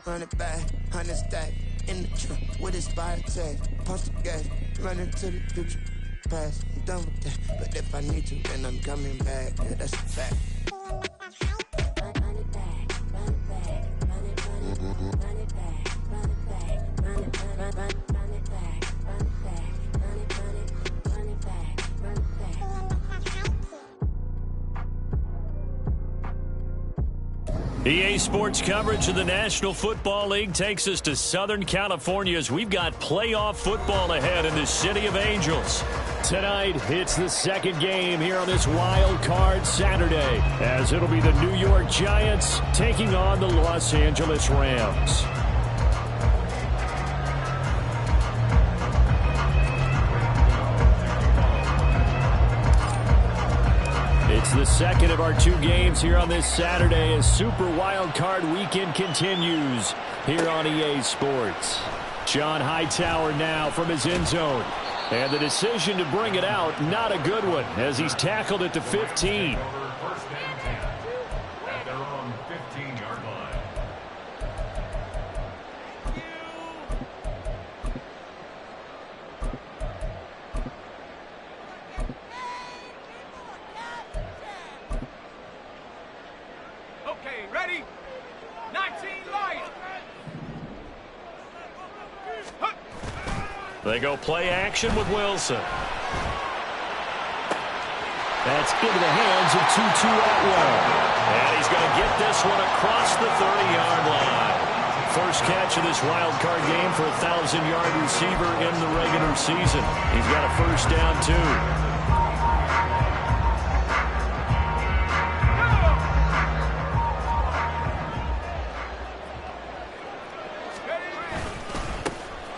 run it back, 100 stack in the truck with his fire tag. Post the gas, running to the future. Past, I'm done with that. But if I need to, then I'm coming back. Yeah, that's a fact. EA Sports coverage of the National Football League takes us to Southern California as we've got playoff football ahead in the City of Angels. Tonight, it's the second game here on this wild card Saturday, as it'll be the New York Giants taking on the Los Angeles Rams. It's the second of our two games here on this Saturday as Super Wild Card Weekend continues here on EA Sports. John Hightower now from his end zone. And the decision to bring it out, not a good one, as he's tackled at the 15. First and 10 at their own 15-yard line. Okay, ready? 19 light. They go play action with Wilson. That's into the hands of Tutu Atwell. And he's going to get this one across the 30-yard line. First catch of this wild card game for a 1,000-yard receiver in the regular season. He's got a first down, too.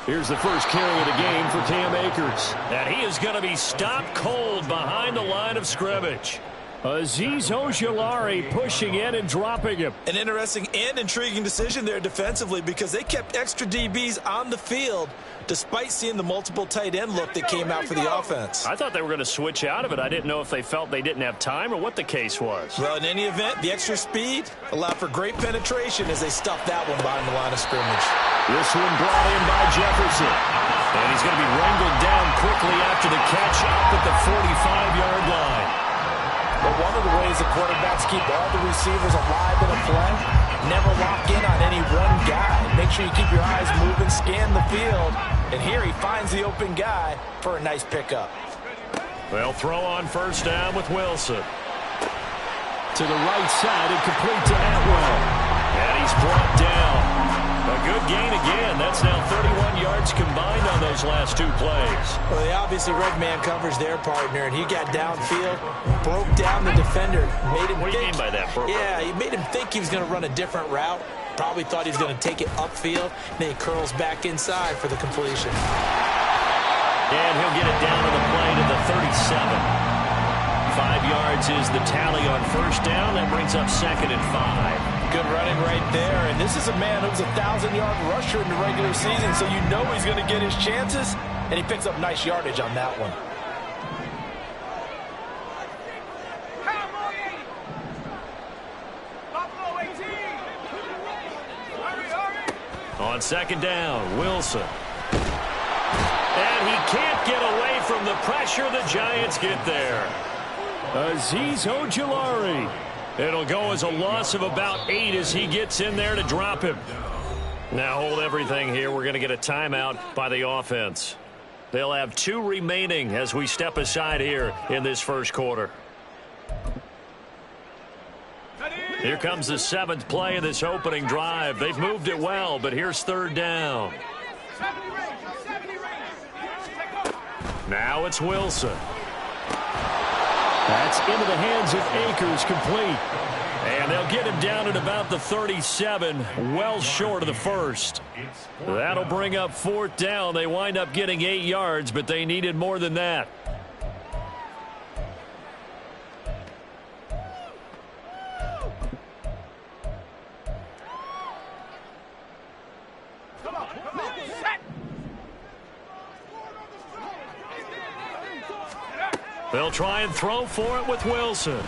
Here's the first carry of the game for Cam Akers. And he is going to be stopped cold behind the line of scrimmage. Azeez Ojulari pushing in and dropping him. An interesting and intriguing decision there defensively because they kept extra DBs on the field despite seeing the multiple tight end look that came out for the offense. I thought they were going to switch out of it. I didn't know if they felt they didn't have time or what the case was. Well, in any event, the extra speed allowed for great penetration as they stuffed that one behind the line of scrimmage. This one brought in by Jefferson. And he's going to be wrangled down quickly after the catch up at the 45-yard line. But one of the ways the quarterbacks keep all the receivers alive in a play, never lock in on any one guy. Make sure you keep your eyes moving, scan the field. And here he finds the open guy for a nice pickup. They'll throw on first down with Wilson. To the right side and complete to Atwell. And he's brought down. A good gain again. That's now 31 yards combined on those last two plays. Well, they obviously red man coverage their partner, and he got downfield, broke down the defender. Made him what do you mean by that, Burke? Yeah, he made him think he was going to run a different route. Probably thought he was going to take it upfield. Then he curls back inside for the completion. And he'll get it down to the play to the 37. 5 yards is the tally on first down. That brings up 2nd and 5. Good running right there. And this is a man who's a 1,000-yard rusher in the regular season, so you know he's going to get his chances. And he picks up nice yardage on that one. On second down, Wilson. And he can't get away from the pressure. The Giants get there. Azeez Ojulari. It'll go as a loss of about 8 as he gets in there to drop him. Now hold everything here. We're going to get a timeout by the offense. They'll have 2 remaining as we step aside here in this first quarter. Here comes the 7th play of this opening drive. They've moved it well, but here's third down. Now it's Wilson. That's into the hands of Akers, complete. And they'll get him down at about the 37, well short of the first. That'll bring up 4th down. They wind up getting 8 yards, but they needed more than that. They'll try and throw for it with Wilson.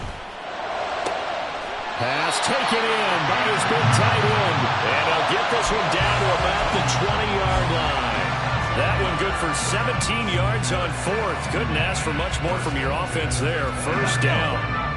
Pass taken in by his big tight end. And he'll get this one down to about the 20-yard line. That one good for 17 yards on fourth. Couldn't ask for much more from your offense there. First down.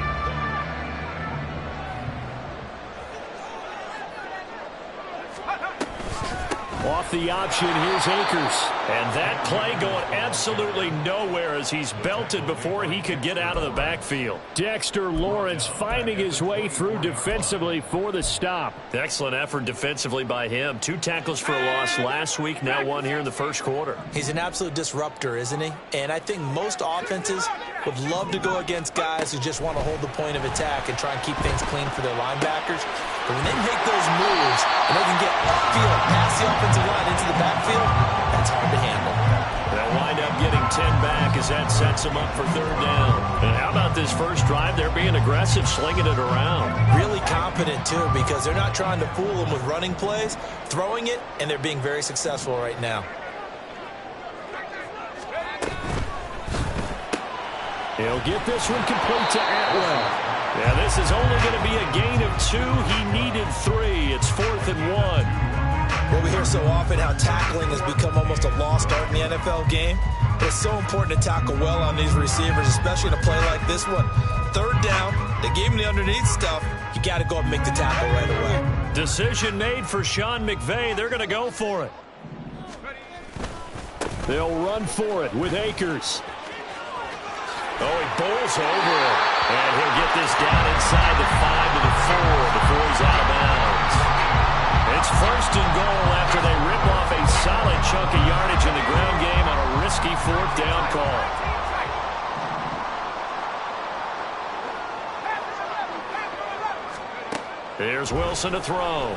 Off the option, here's Akers. And that play going absolutely nowhere as he's belted before he could get out of the backfield. Dexter Lawrence finding his way through defensively for the stop. Excellent effort defensively by him. 2 tackles for a loss last week, now 1 here in the first quarter. He's an absolute disruptor, isn't he? And I think most offenses would love to go against guys who just want to hold the point of attack and try and keep things clean for their linebackers. But when they make those moves and they can get upfield past the offensive line into the backfield, that's hard to handle. They'll wind up getting 10 back as that sets them up for third down. And how about this first drive? They're being aggressive, slinging it around. Really confident, too, because they're not trying to fool them with running plays, throwing it, and they're being very successful right now. He'll get this one complete to Atwell. Yeah, this is only going to be a gain of 2. He needed 3. It's 4th and 1. Well, we hear so often how tackling has become almost a lost art in the NFL game. But it's so important to tackle well on these receivers, especially in a play like this one. Third down, they gave him the underneath stuff. You got to go up and make the tackle right away. Decision made for Sean McVay. They're going to go for it. They'll run for it with Akers. Oh, he bowls over it. And he'll get this down inside the 5 to the 4 before he's out of bounds. It's first and goal after they rip off a solid chunk of yardage in the ground game on a risky 4th down call. Here's Wilson to throw.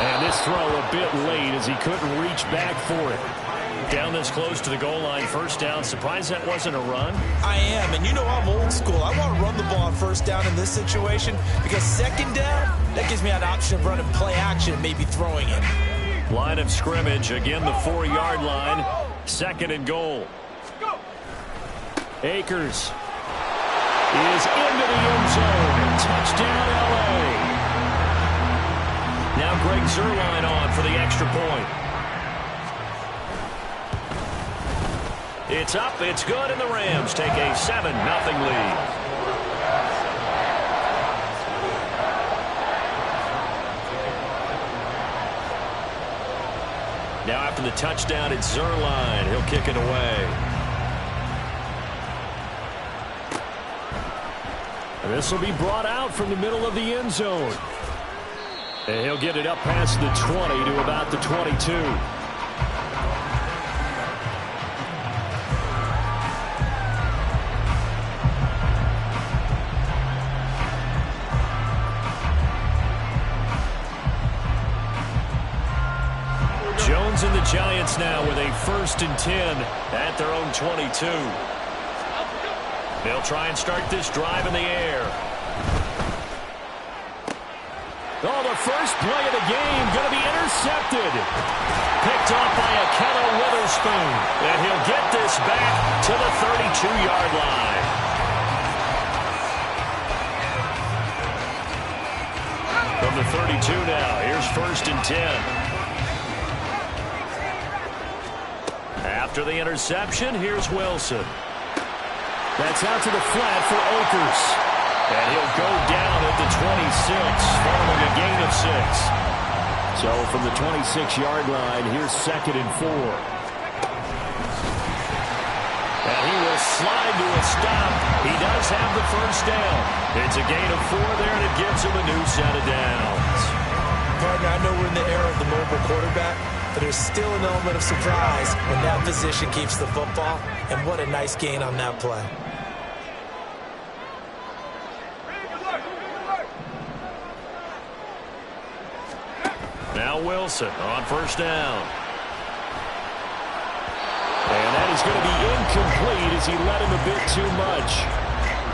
And this throw a bit late as he couldn't reach back for it. Down this close to the goal line, first down. Surprised that wasn't a run? I am, and you know I'm old school. I want to run the ball on first down in this situation because second down, that gives me an option of running play action and maybe throwing it. Line of scrimmage, again the 4-yard line. 2nd and goal. Akers is into the end zone. Touchdown, L.A. Now Greg Zuerlein on for the extra point. It's up, it's good, and the Rams take a 7-0 lead. Now after the touchdown, it's Zuerlein. He'll kick it away. And this will be brought out from the middle of the end zone. And he'll get it up past the 20 to about the 22. And the Giants now with a 1st and 10 at their own 22. They'll try and start this drive in the air. Oh, the first play of the game going to be intercepted. Picked off by Ahkello Witherspoon. And he'll get this back to the 32-yard line. From the 32 now, here's 1st and 10. After the interception, here's Wilson. That's out to the flat for Akers. And he'll go down at the 26, following a gain of 6. So from the 26-yard line, here's 2nd and 4. And he will slide to a stop. He does have the first down. It's a gain of 4 there, and it gives him a new set of downs. Partner, I know we're in the era of the mobile quarterback, but there's still an element of surprise when that position keeps the football, and what a nice gain on that play. Now Wilson on first down. And that is going to be incomplete as he led him a bit too much.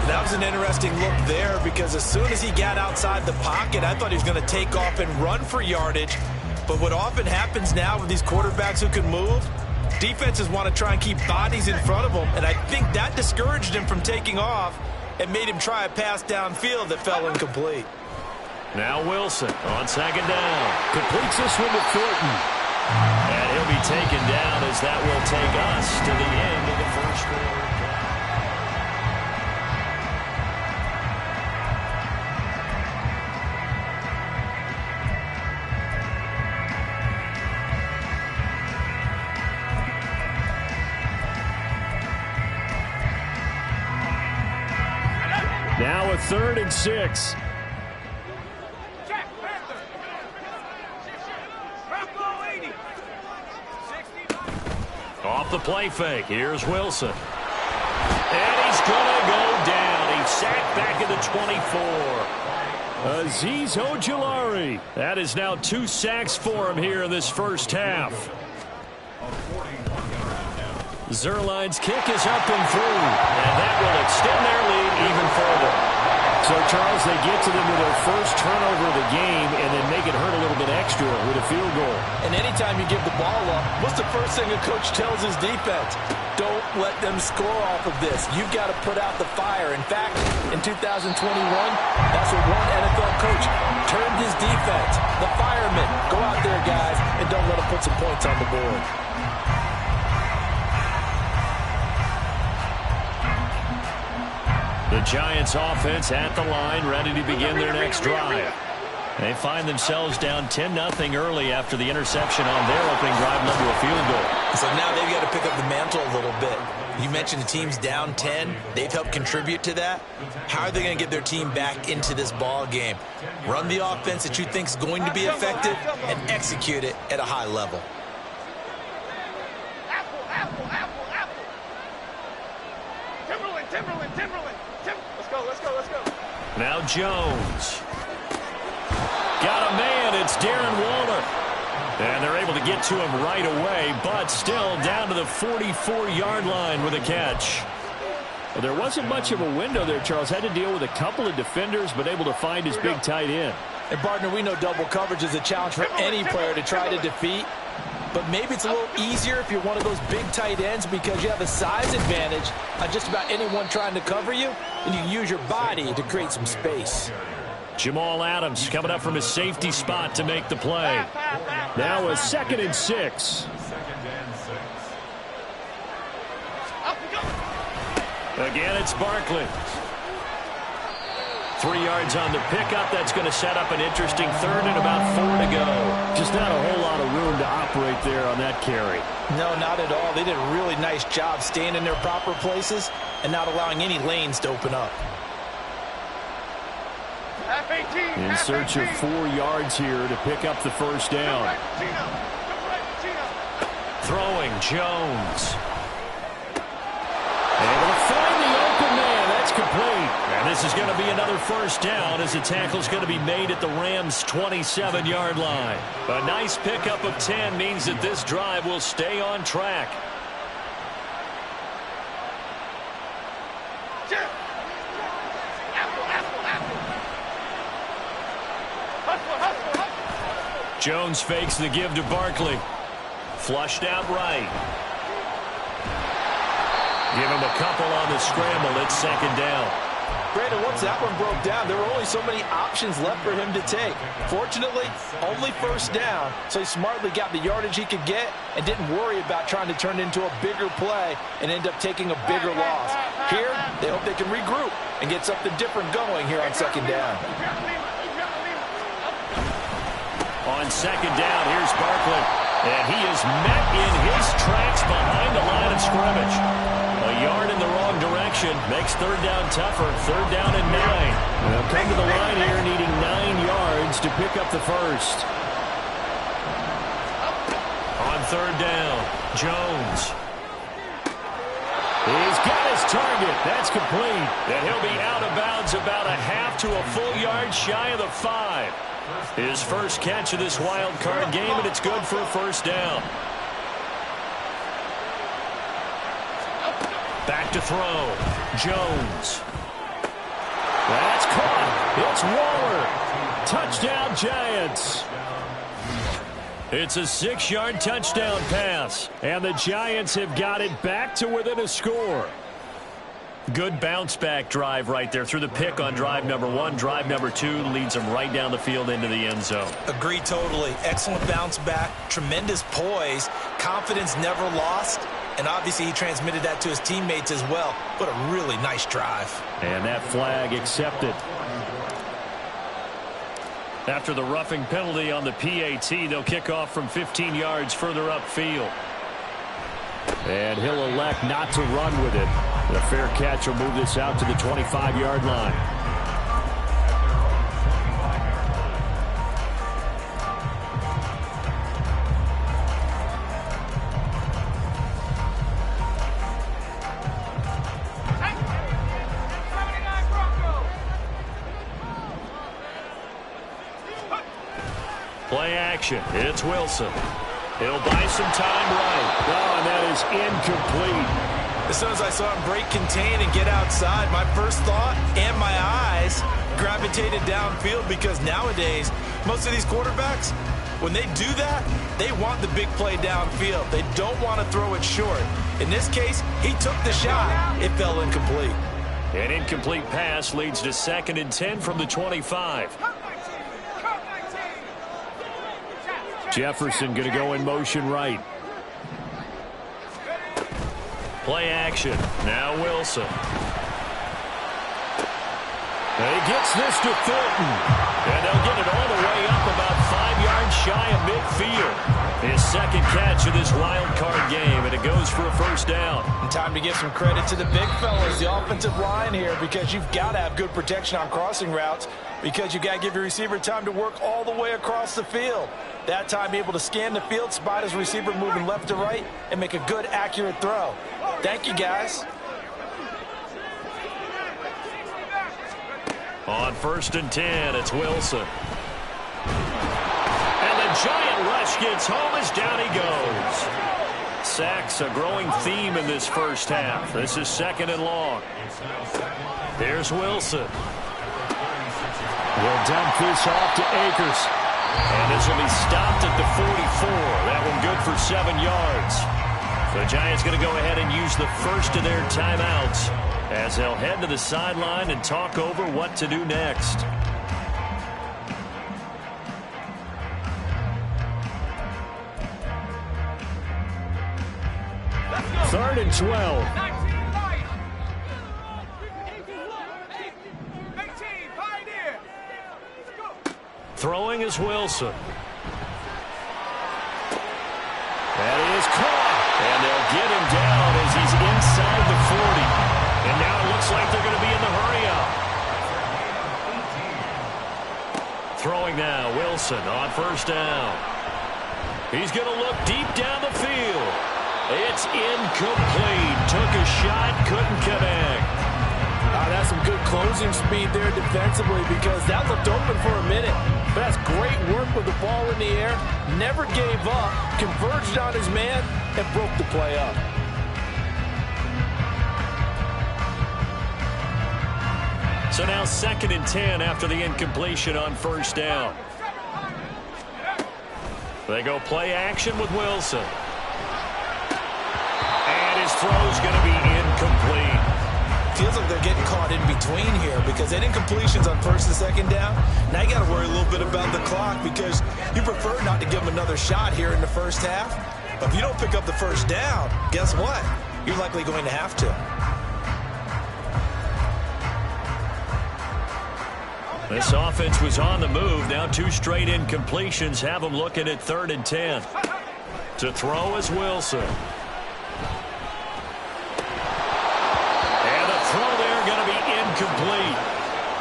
That was an interesting look there because as soon as he got outside the pocket, I thought he was going to take off and run for yardage. But what often happens now with these quarterbacks who can move, defenses want to try and keep bodies in front of them, and I think that discouraged him from taking off. and made him try a pass downfield that fell incomplete. Now Wilson on second down. Completes this one to Thornton. And he'll be taken down as that will take us to the end of the first quarter. Now a 3rd and 6. Off the play fake. Here's Wilson. And he's going to go down. He's sacked back at the 24. Azeez Ojulari. That is now 2 sacks for him here in this first half. Zuerlein's kick is up and through. And that will extend their lead even further. So, Charles, they get to them with their first turnover of the game and then make it hurt a little bit extra with a field goal. And anytime you give the ball up, what's the first thing a coach tells his defense? Don't let them score off of this. You've got to put out the fire. In fact, in 2021, that's what one NFL coach termed his defense. The firemen. Go out there, guys, and don't let them put some points on the board. The Giants offense at the line, ready to begin their next drive. They find themselves down 10-0 early after the interception on their opening drive led to a field goal. So now they've got to pick up the mantle a little bit. You mentioned the team's down 10. They've helped contribute to that. How are they going to get their team back into this ball game? Run the offense that you think is going to be effective and execute it at a high level. Timberland. Let's go. Now Jones. Got a man. It's Darren Waller. And they're able to get to him right away, but still down to the 44-yard line with a catch. Well, there wasn't much of a window there, Charles. Had to deal with a couple of defenders, but able to find his big tight end. And, partner, we know double coverage is a challenge for any player to try to defeat. But maybe it's a little easier if you're one of those big tight ends because you have a size advantage on just about anyone trying to cover you, and you can use your body to create some space. Jamal Adams coming up from his safety spot to make the play. Now a 2nd and 6. Again, it's Barkley. 3 yards on the pickup. That's going to set up an interesting 3rd and about 4 to go. Just not a whole lot of room to operate there on that carry. No, not at all. They did a really nice job staying in their proper places and not allowing any lanes to open up. In search of 4 yards here to pick up the first down. Throwing Jones. Able to find the open man. That's complete. And this is going to be another first down as the tackle's going to be made at the Rams' 27-yard line. A nice pickup of 10 means that this drive will stay on track. Jones fakes the give to Barkley. Flushed out right. Give him a couple on the scramble. It's 2nd down. Brandon, once that one broke down, there were only so many options left for him to take. Fortunately, only first down, so he smartly got the yardage he could get and didn't worry about trying to turn it into a bigger play and end up taking a bigger loss. Here, they hope they can regroup and get something different going here on 2nd down. On 2nd down, here's Barkley. And he is met in his tracks behind the line of scrimmage. A yard in the wrong direction makes 3rd down tougher. 3rd down and 9. They'll come to the line here needing 9 yards to pick up the first. On 3rd down, Jones. He's got his target. That's complete. And he'll be out of bounds about a half to a full yard shy of the 5. His first catch of this wild card game, and it's good for a first down. Back to throw. Jones. That's caught. It's Waller. Touchdown, Giants. It's a 6-yard touchdown pass, and the Giants have got it back to within a score. Good bounce-back drive right there. Through the pick on drive number 1. Drive number 2 leads them right down the field into the end zone. Agree totally. Excellent bounce back. Tremendous poise. Confidence never lost. And obviously he transmitted that to his teammates as well. What a really nice drive. And that flag accepted. After the roughing penalty on the PAT, they'll kick off from 15 yards further upfield. And he'll elect not to run with it. The fair catch will move this out to the 25-yard line. Play action. It's Wilson. He'll buy some time right. Oh, and that is incomplete. As soon as I saw him break contain and get outside, my first thought and my eyes gravitated downfield, because nowadays, most of these quarterbacks, when they do that, they want the big play downfield. They don't want to throw it short. In this case, he took the shot. It fell incomplete. An incomplete pass leads to 2nd and 10 from the 25. Jefferson going to go in motion right. Play action. Now Wilson. He gets this to Thornton. And they'll get it all the way up about 5 yards shy of midfield. His second catch of this wild card game, and it goes for a first down. And time to give some credit to the big fellas, the offensive line here, because you've got to have good protection on crossing routes, because you've got to give your receiver time to work all the way across the field. That time able to scan the field, spot his receiver moving left to right, and make a good, accurate throw. Thank you, guys. On 1st and 10, it's Wilson. And the giant rush gets home as down he goes. Sacks, a growing theme in this first half. This is 2nd and long. Here's Wilson. We'll dump this off to Akers. And this will be stopped at the 44. That one good for 7 yards. The Giants going to go ahead and use the first of their timeouts as they'll head to the sideline and talk over what to do next. Third and 12. Throwing is Wilson. That is caught. And they'll get him down as he's inside the 40. And now it looks like they're going to be in the hurry-up. Throwing now, Wilson on 1st down. He's going to look deep down the field. It's incomplete. Took a shot, couldn't connect. That's some good closing speed there defensively, because that looked open for a minute. But that's great work with the ball in the air. Never gave up, converged on his man, and broke the play up. So now 2nd and 10 after the incompletion on 1st down. They go play action with Wilson. And his throw's going to be incomplete. Feels like they're getting caught in between here, because that incompletion's on 1st and 2nd down. Now you got to worry a little bit about the clock, because you prefer not to give them another shot here in the first half. But if you don't pick up the 1st down, guess what? You're likely going to have to. This offense was on the move. Now 2 straight incompletions have them looking at 3rd and 10. To throw is Wilson. Going to be incomplete.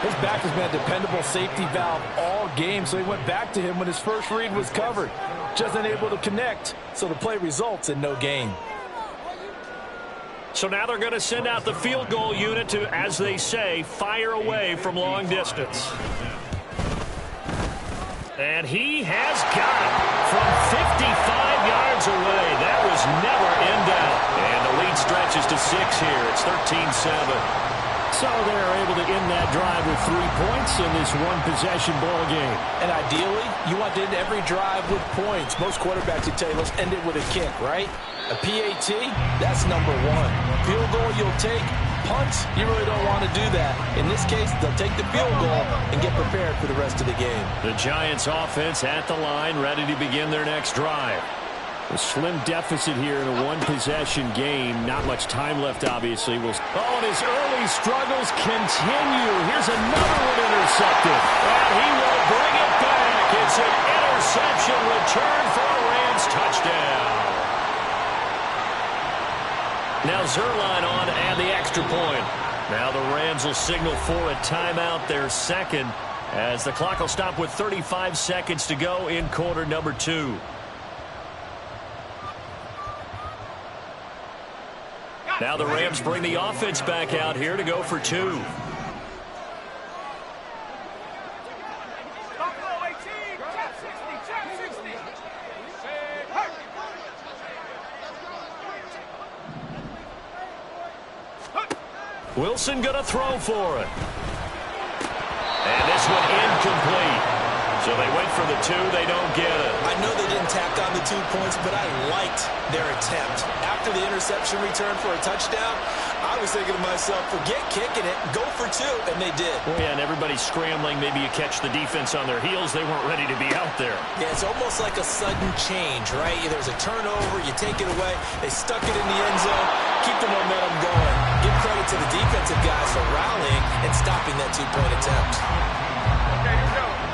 His back has been a dependable safety valve all game, so he went back to him when his first read was covered. Just unable to connect, so the play results in no gain. So now they're going to send out the field goal unit to, as they say, fire away from long distance. And he has got it from 55 yards away. That was never in doubt. And the lead stretches to 6 here. It's 13-7. So they're able to end that drive with 3 points in this one-possession ball game. And ideally, you want to end every drive with points. Most quarterbacks would tell you, let's end it with a kick, right? A PAT, that's number 1. Field goal you'll take, punts, you really don't want to do that. In this case, they'll take the field goal and get prepared for the rest of the game. The Giants offense at the line, ready to begin their next drive. A slim deficit here in a one-possession game. Not much time left, obviously. And his early struggles continue. Here's another one intercepted. And he will bring it back. It's an interception return for a Rams touchdown. Now Zuerlein on and the extra point. Now the Rams will signal for a timeout, their second, as the clock will stop with 35 seconds to go in quarter number 2. Now the Rams bring the offense back out here to go for 2. Wilson going to throw for it. And this one incomplete. So they went for the 2. They don't get it. I know they didn't tack on the 2 points, but I liked their attempt. After the interception return for a touchdown, I was thinking to myself, forget kicking it, go for 2, and they did. Well, yeah, and everybody's scrambling. Maybe you catch the defense on their heels. They weren't ready to be out there. Yeah, it's almost like a sudden change, right? There's a turnover, you take it away, they stuck it in the end zone, keep the momentum going. Give credit to the defensive guys for rallying and stopping that 2-point attempt.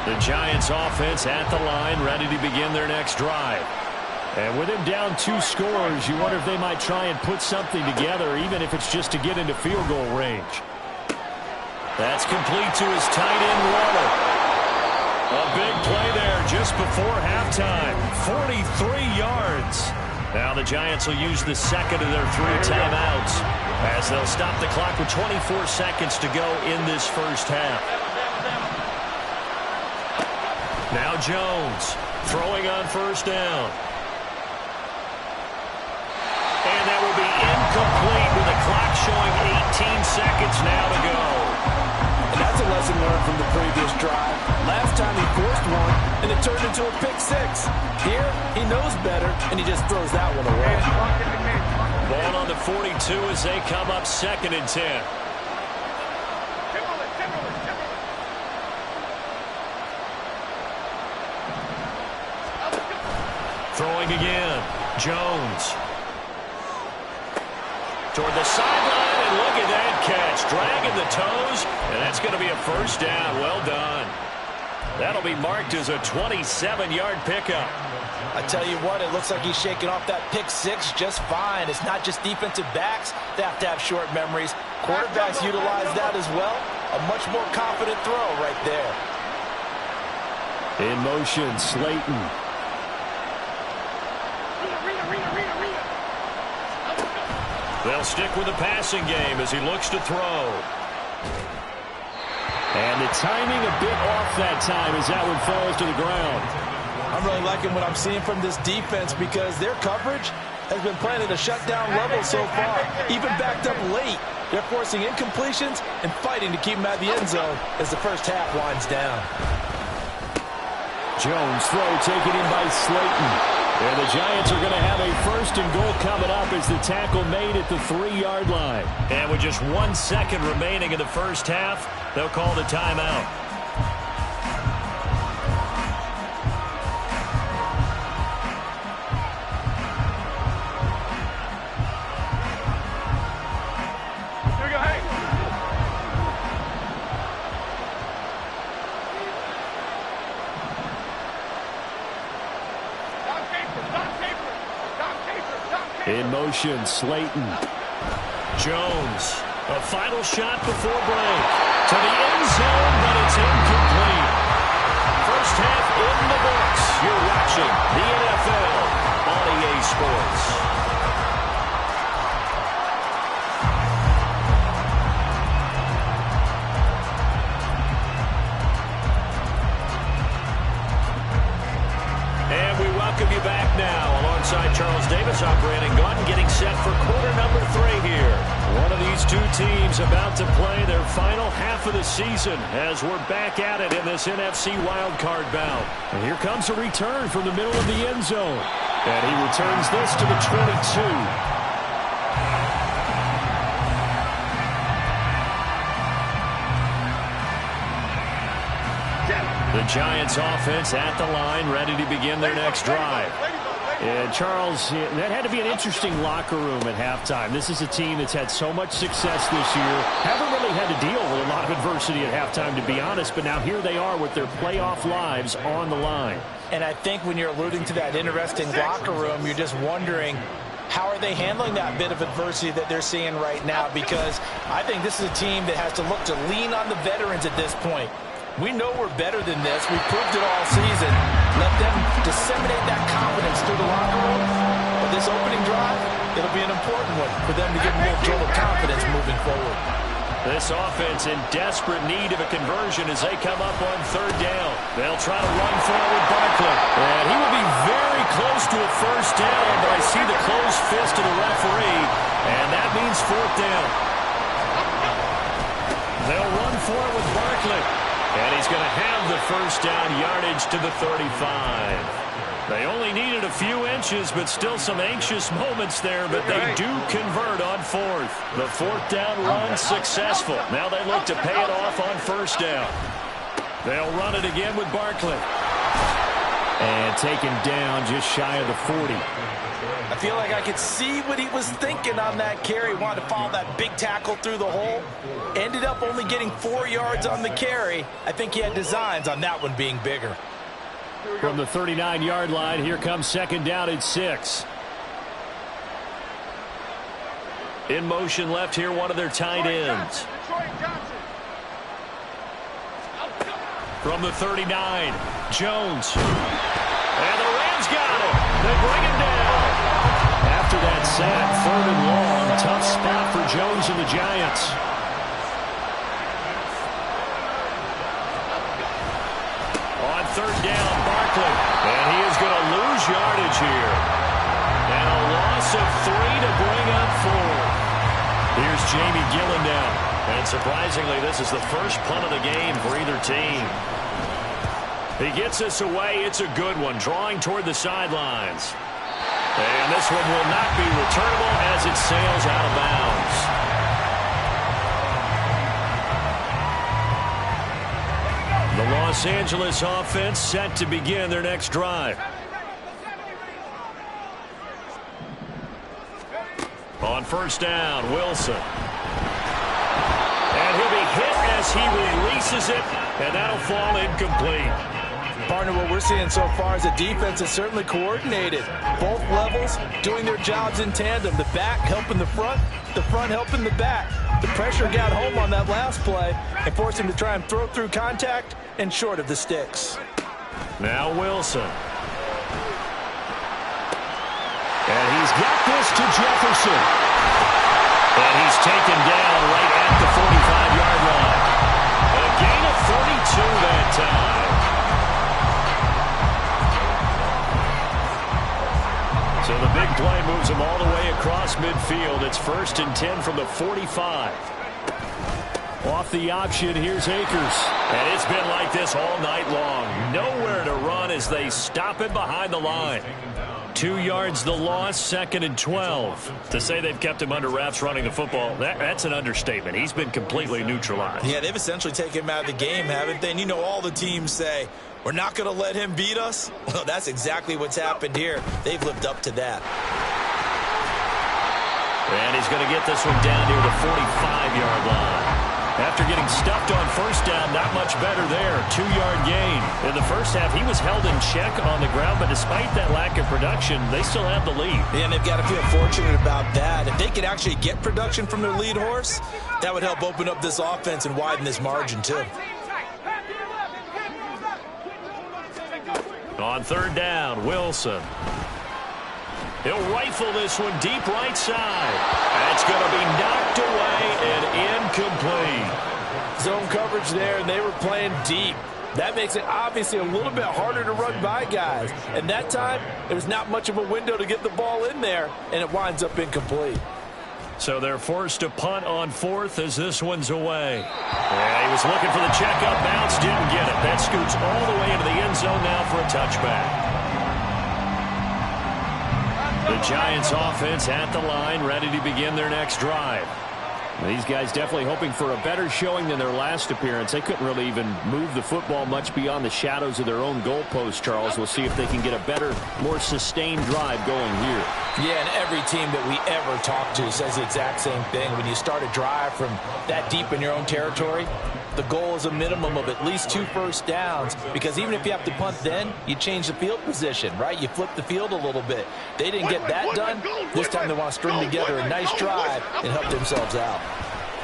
The Giants offense at the line, ready to begin their next drive. And with him down 2 scores, you wonder if they might try and put something together, even if it's just to get into field goal range. That's complete to his tight end, Waddle. A big play there just before halftime. 43 yards. Now the Giants will use the second of their 3 timeouts as they'll stop the clock with 24 seconds to go in this first half. Now Jones throwing on first down. And that will be incomplete with the clock showing 18 seconds now to go. And that's a lesson learned from the previous drive. Last time he forced one, and it turned into a pick 6. Here, he knows better, and he just throws that one away. Ball on the 42 as they come up 2nd and 10. Throwing again. Jones. Toward the sideline, and look at that catch. Dragging the toes, and that's going to be a first down. Well done. That'll be marked as a 27-yard pickup. I tell you what, it looks like he's shaking off that pick 6 just fine. It's not just defensive backs that have to have short memories. Quarterbacks utilize that as well. A much more confident throw right there. In motion, Slayton. They'll stick with the passing game as he looks to throw. And the timing a bit off that time as that one falls to the ground. I'm really liking what I'm seeing from this defense because their coverage has been playing at a shutdown level so far. Even backed up late, they're forcing incompletions and fighting to keep them out of the end zone as the first half winds down. Jones throw taken in by Slayton. And the Giants are going to have a 1st and goal coming up as the tackle made at the 3-yard line. And with just 1 second remaining in the first half, they'll call the timeout. Here we go, hey. In motion, Slayton. Jones, a final shot before break. To the end zone, but it's incomplete. First half in the books. You're watching the NFL on EA Sports. And we welcome you back now. Alongside Charles Davis, I'm Brandon Gaudin, getting set for quarter number 3 here. One of these 2 teams about to play their final half of the season as we're back at it in this NFC wildcard bout. And here comes a return from the middle of the end zone. And he returns this to the 22. The Giants offense at the line, ready to begin their next drive. And Charles, that had to be an interesting locker room at halftime. This is a team that's had so much success this year. Haven't really had to deal with a lot of adversity at halftime, to be honest. But now here they are with their playoff lives on the line. And I think when you're alluding to that interesting locker room, you're just wondering, how are they handling that bit of adversity that they're seeing right now? Because I think this is a team that has to look to lean on the veterans at this point. We know we're better than this. We proved it all season. Let them disseminate that confidence through the locker room. But this opening drive, it'll be an important one for them to get a little jolt of confidence moving forward. This offense in desperate need of a conversion as they come up on third down. They'll try to run for it with Barkley. And he will be very close to a first down, but I see the closed fist of the referee, and that means fourth down. They'll run for it with Barkley. And he's going to have the first down yardage to the 35. They only needed a few inches, but still some anxious moments there, but they do convert on fourth. The fourth down run successful. Now they look to pay it off on first down. They'll run it again with Barkley. And taken down just shy of the 40. I feel like I could see what he was thinking on that carry. Wanted to follow that big tackle through the hole. Ended up only getting 4 yards on the carry. I think he had designs on that one being bigger. From the 39-yard line, here comes second down and 6. In motion left here, one of their tight ends. From the 39, Jones. And the Rams got it. They bring him down. After that sack, third and long, tough spot for Jones and the Giants. On third down, Barkley. And he is going to lose yardage here. And a loss of 3 to bring up 4. Here's Jamie Gillen now. And surprisingly, this is the first punt of the game for either team. He gets this away. It's a good one, drawing toward the sidelines. And this one will not be returnable as it sails out of bounds. The Los Angeles offense set to begin their next drive. On first down, Wilson. And he'll be hit as he releases it, and that'll fall incomplete. Partner, what we're seeing so far is the defense is certainly coordinated. Both levels doing their jobs in tandem. The back helping the front helping the back. The pressure got home on that last play and forced him to try and throw through contact and short of the sticks. Now Wilson. And he's got this to Jefferson. And he's taken down right at the 45-yard line. A gain of 42 that time. So the big play moves him all the way across midfield. It's 1st and 10 from the 45. Off the option, here's Akers. And it's been like this all night long. Nowhere to run as they stop him behind the line. 2 yards the loss, 2nd and 12. To say they've kept him under wraps running the football, that's an understatement. He's been completely neutralized. Yeah, they've essentially taken him out of the game, haven't they? And you know all the teams say, we're not going to let him beat us. Well, that's exactly what's happened here. They've lived up to that. And he's going to get this one down near the 45-yard line. After getting stuffed on first down, not much better there. 2-yard gain. In the first half, he was held in check on the ground, but despite that lack of production, they still have the lead. Yeah, and they've got to feel fortunate about that. If they could actually get production from their lead horse, that would help open up this offense and widen this margin, too. On third down, Wilson. He'll rifle this one deep right side. That's going to be knocked away and incomplete. Zone coverage there, and they were playing deep. That makes it obviously a little bit harder to run by guys. And that time, there was not much of a window to get the ball in there, and it winds up incomplete. So they're forced to punt on fourth as this one's away. Yeah, he was looking for the checkup bounce, didn't get it. That scoots all the way into the end zone now for a touchback. The Giants offense at the line, ready to begin their next drive. These guys definitely hoping for a better showing than their last appearance. They couldn't really even move the football much beyond the shadows of their own goalpost, Charles. We'll see if they can get a better, more sustained drive going here. Yeah, and every team that we ever talk to says the exact same thing. When you start a drive from that deep in your own territory, the goal is a minimum of at least 2 first downs, because even if you have to punt then, you change the field position, right? You flip the field a little bit. They didn't get that done. This time they want to string together a nice drive and help themselves out.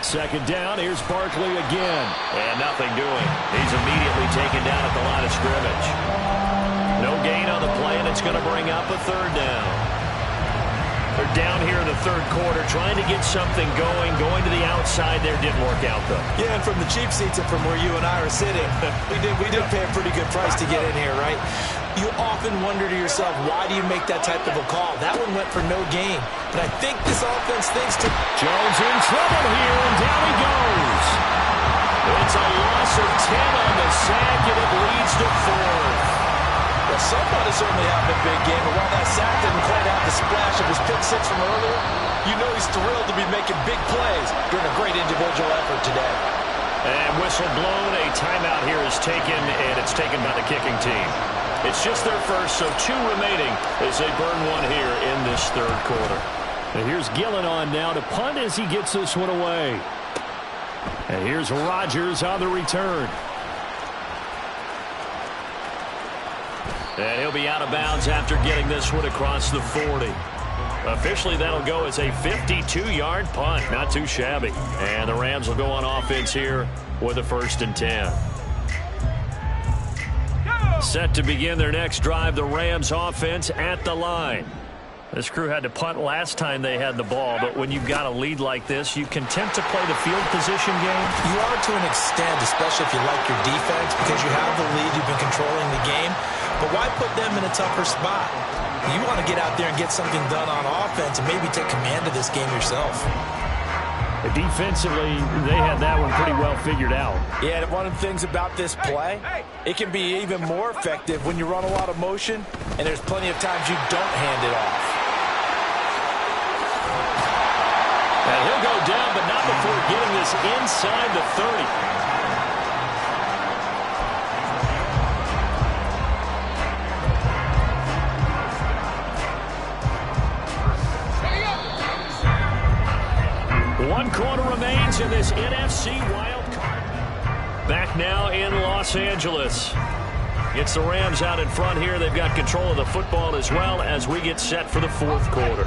Second down, here's Barkley again. And nothing doing. He's immediately taken down at the line of scrimmage. No gain on the play, and it's going to bring up a third down. They're down here in the third quarter, trying to get something going to the outside there. Didn't work out, though. Yeah, and from the cheap seats and from where you and I are sitting, we did pay a pretty good price to get in here, right? You often wonder to yourself, why do you make that type of a call? That one went for no gain. But I think this offense thinks to... Jones in trouble here, and down he goes. It's a loss of 10 on the sack, and it leads to 4. Well, somebody certainly having a big game, but while that sack didn't quite have the splash of his pick six from earlier, you know he's thrilled to be making big plays during a great individual effort today. And whistle blown, a timeout here is taken, and it's taken by the kicking team. It's just their first, so 2 remaining as they burn one here in this third quarter. And here's Gillen on now to punt as he gets this one away. And here's Rodgers on the return. And he'll be out of bounds after getting this one across the 40. Officially, that'll go as a 52-yard punt. Not too shabby. And the Rams will go on offense here with a 1st and 10. Set to begin their next drive, the Rams offense at the line. This crew had to punt last time they had the ball, but when you've got a lead like this, you content to play the field position game? You are to an extent, especially if you like your defense, because you have the lead, you've been controlling the game. But why put them in a tougher spot? You want to get out there and get something done on offense and maybe take command of this game yourself. Defensively, they had that one pretty well figured out. Yeah, and one of the things about this play, it can be even more effective when you run a lot of motion, and there's plenty of times you don't hand it off. And he'll go down, but not before getting this inside the 30. One quarter remains in this NFC wild card. Back now in Los Angeles. It's the Rams out in front here. They've got control of the football as well as we get set for the fourth quarter.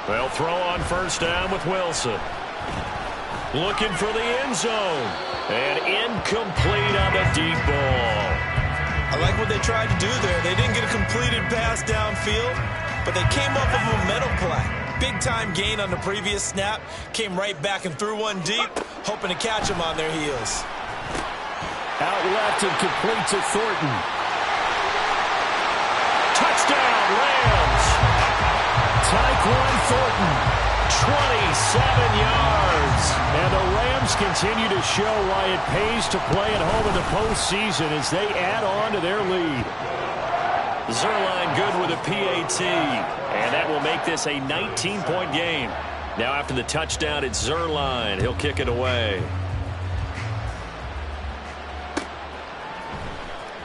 They'll throw on first down with Wilson. Looking for the end zone. And incomplete on the deep ball. I like what they tried to do there. They didn't get a completed pass downfield, but they came up with a momentum play. Big-time gain on the previous snap. Came right back and threw one deep, hoping to catch them on their heels. Out left and complete to Thornton. Touchdown, Rams. Tyquan Thornton. 27 yards. And the Rams continue to show why it pays to play at home in the postseason as they add on to their lead. Zuerlein good with a PAT. And that will make this a 19-point game. Now after the touchdown, it's Zuerlein. He'll kick it away.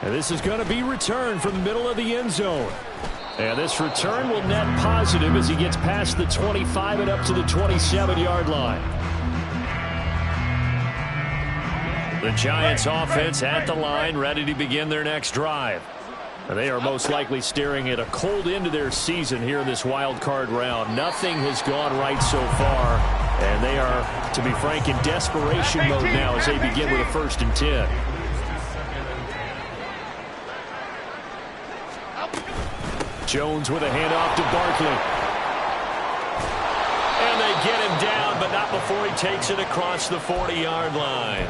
And this is going to be returned from the middle of the end zone. And this return will net positive as he gets past the 25 and up to the 27-yard line. The Giants offense at the line, ready to begin their next drive. And they are most likely staring at a cold end to their season here in this wild card round. Nothing has gone right so far. And they are, to be frank, in desperation mode now as they begin with a 1st and 10. Jones with a handoff to Barkley. And they get him down, but not before he takes it across the 40-yard line.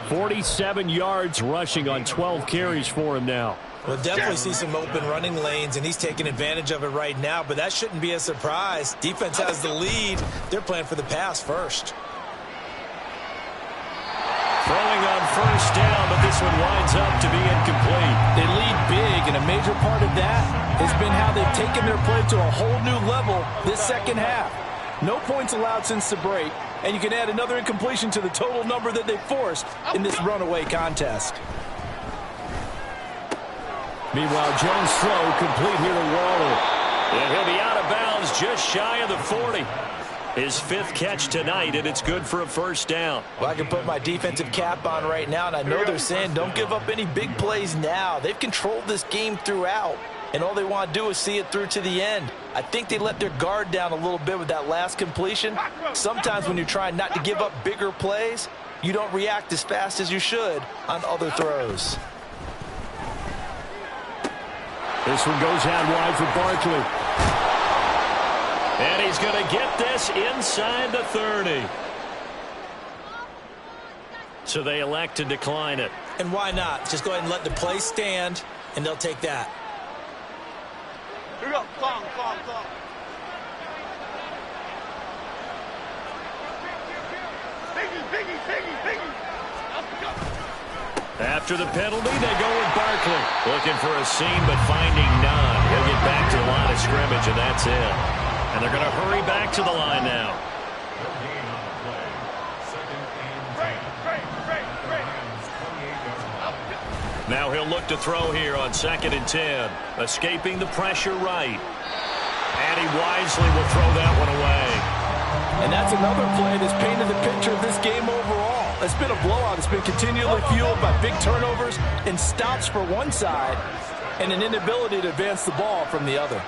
47 yards rushing on 12 carries for him now. We'll definitely see some open running lanes, and he's taking advantage of it right now, but that shouldn't be a surprise. Defense has the lead. They're playing for the pass first. Throwing on first down, but this one winds up to be incomplete. They lead big, and a major part of that has been how they've taken their play to a whole new level this second half. No points allowed since the break, and you can add another incompletion to the total number that they forced in this runaway contest. Meanwhile, Jones' throw complete here to Waller. And he'll be out of bounds just shy of the 40. His 5th catch tonight, and it's good for a first down. Well, I can put my defensive cap on right now, and I know they're saying don't give up any big plays now. They've controlled this game throughout, and all they want to do is see it through to the end. I think they let their guard down a little bit with that last completion. Sometimes when you're trying not to give up bigger plays, you don't react as fast as you should on other throws. This one goes out wide for Barkley. And he's going to get this inside the 30. So they elect to decline it. And why not? Just go ahead and let the play stand, and they'll take that. Here we go. Clown. Biggie. After the penalty, they go with Barkley. Looking for a seam, but finding none. He'll get back to the line of scrimmage, and that's it. And they're going to hurry back to the line now. Now he'll look to throw here on 2nd and 10. Escaping the pressure right. And he wisely will throw that one away. And that's another play that's painted the picture of this game overall. It's been a blowout. It's been continually fueled by big turnovers and stops for one side and an inability to advance the ball from the other.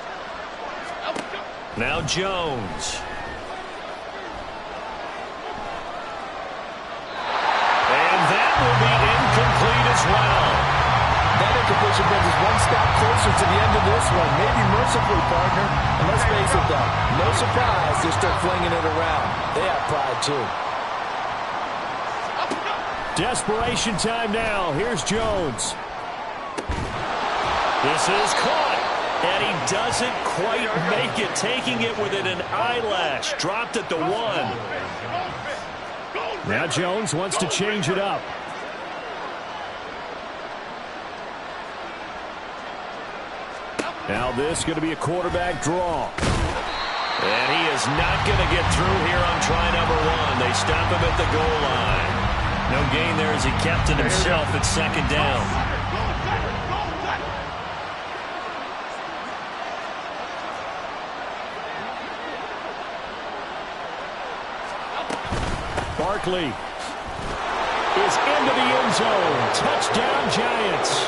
Now Jones. And that will be incomplete as well. That incompletion brings us one step closer to the end of this one. Maybe mercifully, partner. And let's face it, though, no surprise they're still flinging it around. They have pride, too. Desperation time now. Here's Jones. This is caught. And he doesn't quite make it, taking it within an eyelash. Dropped at the 1. Now Jones wants to change it up. Now this is going to be a quarterback draw. And he is not going to get through here on try number 1. They stop him at the goal line. No gain there as he kept it himself at 2nd down. Barkley is into the end zone. Touchdown, Giants.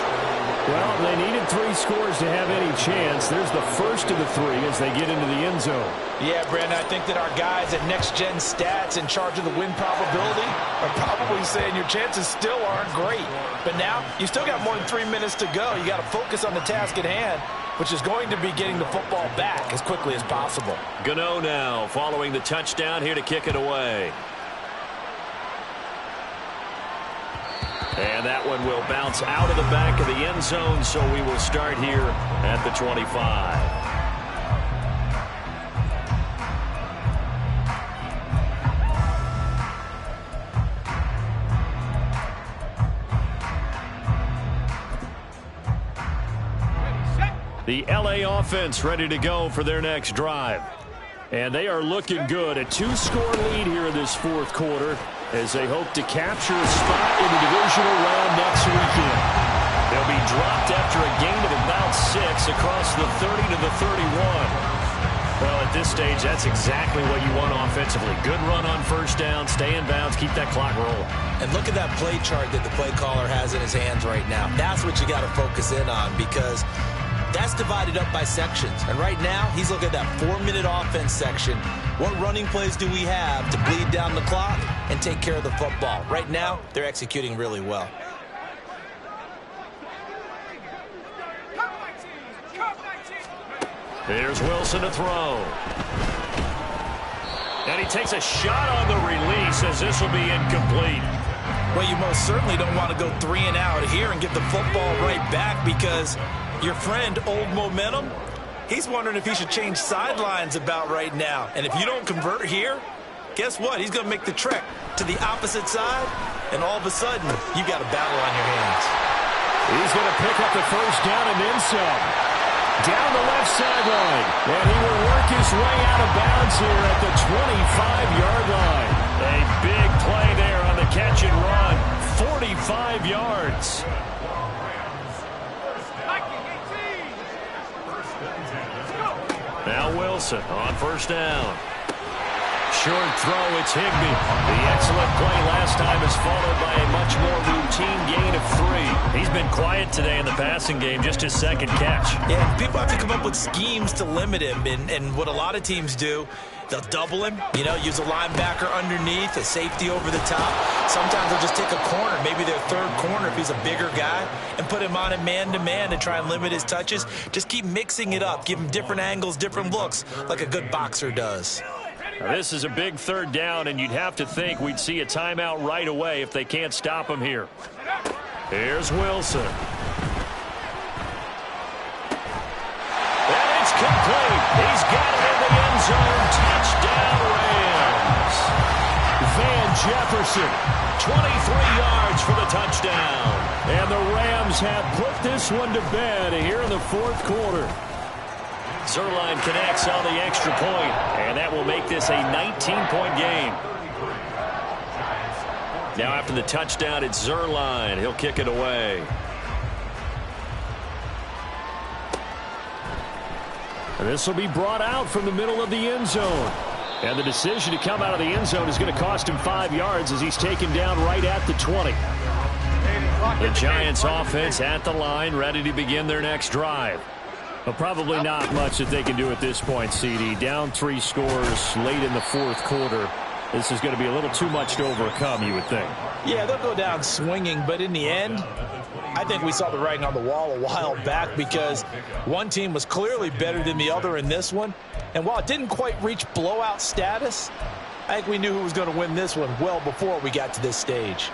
Well, they needed 3 scores to have any chance. There's the first of the 3 as they get into the end zone. Yeah, Brandon, I think that our guys at Next Gen Stats in charge of the win probability are probably saying your chances still aren't great. But now, you still got more than 3 minutes to go. You got to focus on the task at hand, which is going to be getting the football back as quickly as possible. Gano now following the touchdown here to kick it away. And that one will bounce out of the back of the end zone, so we will start here at the 25. The LA offense ready to go for their next drive. And they are looking good. A 2-score lead here in this 4th quarter as they hope to capture a spot in the divisional round next weekend. They'll be dropped after a gain of about 6 across the 30 to the 31. Well, at this stage, that's exactly what you want offensively. Good run on first down, stay in bounds, keep that clock rolling. And look at that play chart that the play caller has in his hands right now. That's what you got to focus in on, because that's divided up by sections. And right now, he's looking at that 4-minute offense section. What running plays do we have to bleed down the clock and take care of the football? Right now, they're executing really well. Here's Wilson to throw. And he takes a shot on the release as this will be incomplete. Well, you most certainly don't want to go 3 and out here and get the football right back, because your friend, Old Momentum, he's wondering if he should change sidelines about right now. And if you don't convert here, guess what? He's going to make the trek to the opposite side, and all of a sudden, you got a battle on your hands. He's going to pick up the first down and then some. Down the left sideline, and he will work his way out of bounds here at the 25-yard line. A big play there on the catch and run. 45 yards. Now Wilson on first down. Short throw, it's Higbee. The excellent play last time is followed by a much more routine gain of 3. He's been quiet today in the passing game, just his second catch. Yeah, people have to come up with schemes to limit him, and what a lot of teams do, they'll double him, use a linebacker underneath, a safety over the top. Sometimes they'll just take a corner, maybe their third corner if he's a bigger guy, and put him on a man-to-man to try and limit his touches. Just keep mixing it up, give him different angles, different looks, like a good boxer does. Now, this is a big third down, and you'd have to think we'd see a timeout right away if they can't stop him here. Here's Wilson. And it's complete. He's got it in the end zone. Touchdown, Rams. Van Jefferson, 23 yards for the touchdown. And the Rams have put this one to bed here in the fourth quarter. Zuerlein connects on the extra point, and that will make this a 19-point game. Now after the touchdown, it's Zuerlein. He'll kick it away. And this will be brought out from the middle of the end zone. And the decision to come out of the end zone is going to cost him 5 yards as he's taken down right at the 20. The Giants offense at the line, ready to begin their next drive. But probably not much that they can do at this point, CD. Down 3 scores late in the fourth quarter. This is going to be a little too much to overcome, you would think. Yeah, they'll go down swinging, but in the end, I think we saw the writing on the wall a while back because one team was clearly better than the other in this one. And while it didn't quite reach blowout status, I think we knew who was going to win this one well before we got to this stage.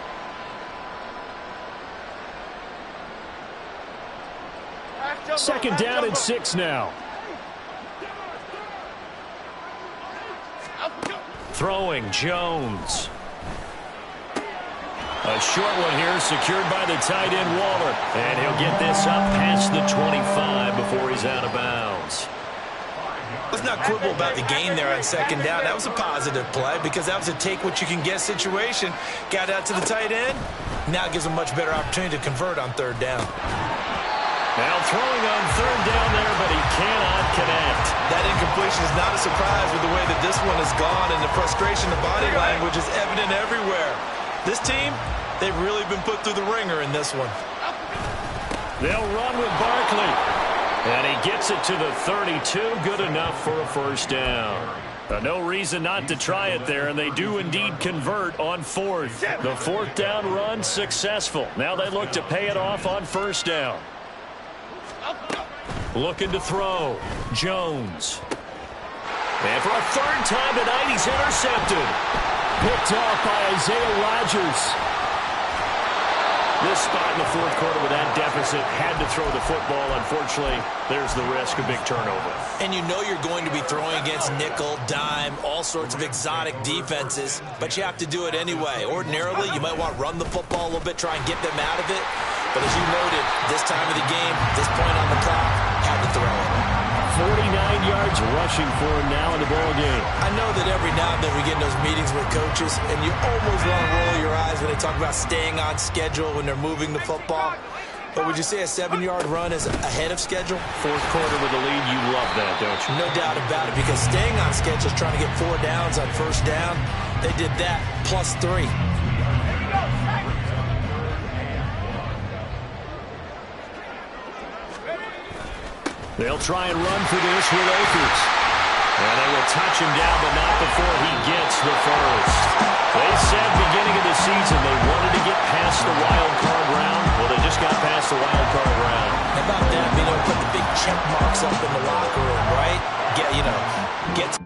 Second down and 6 now. Throwing, Jones. A short one here, secured by the tight end, Waller. And he'll get this up past the 25 before he's out of bounds. Let's not quibble about the gain there on second down. That was a positive play because that was a take-what-you-can-get situation. Got out to the tight end. Now it gives him a much better opportunity to convert on third down. Now throwing on third down there, but he cannot connect. That incompletion is not a surprise with the way that this one has gone, and the frustration, the body language is evident everywhere. This team, they've really been put through the ringer in this one. They'll run with Barkley. And he gets it to the 32. Good enough for a first down. No reason not to try it there, and they do indeed convert on fourth. The fourth down run successful. Now they look to pay it off on first down. Looking to throw. Jones. And for a third time tonight, he's intercepted. Picked off by Isaiah Rodgers. This spot in the fourth quarter with that deficit, had to throw the football. Unfortunately, there's the risk of big turnover. And you know you're going to be throwing against nickel, dime, all sorts of exotic defenses, but you have to do it anyway. Ordinarily, you might want to run the football a little bit, try and get them out of it. But as you noted, this time of the game, this point on the clock, had to throw it. 49 yards rushing for him now in the ball game. I know that every now and then we get in those meetings with coaches, and you almost want to roll your eyes when they talk about staying on schedule when they're moving the football. But would you say a 7-yard run is ahead of schedule? Fourth quarter with the lead, you love that, don't you? No doubt about it, because staying on schedule is trying to get 4 downs on first down. They did that plus 3. They'll try and run for this with Akers. And they will touch him down, but not before he gets the first. They said beginning of the season they wanted to get past the wild card round. Well, they just got past the wild card round. How about that? Put the big check marks up in the locker room, right? Get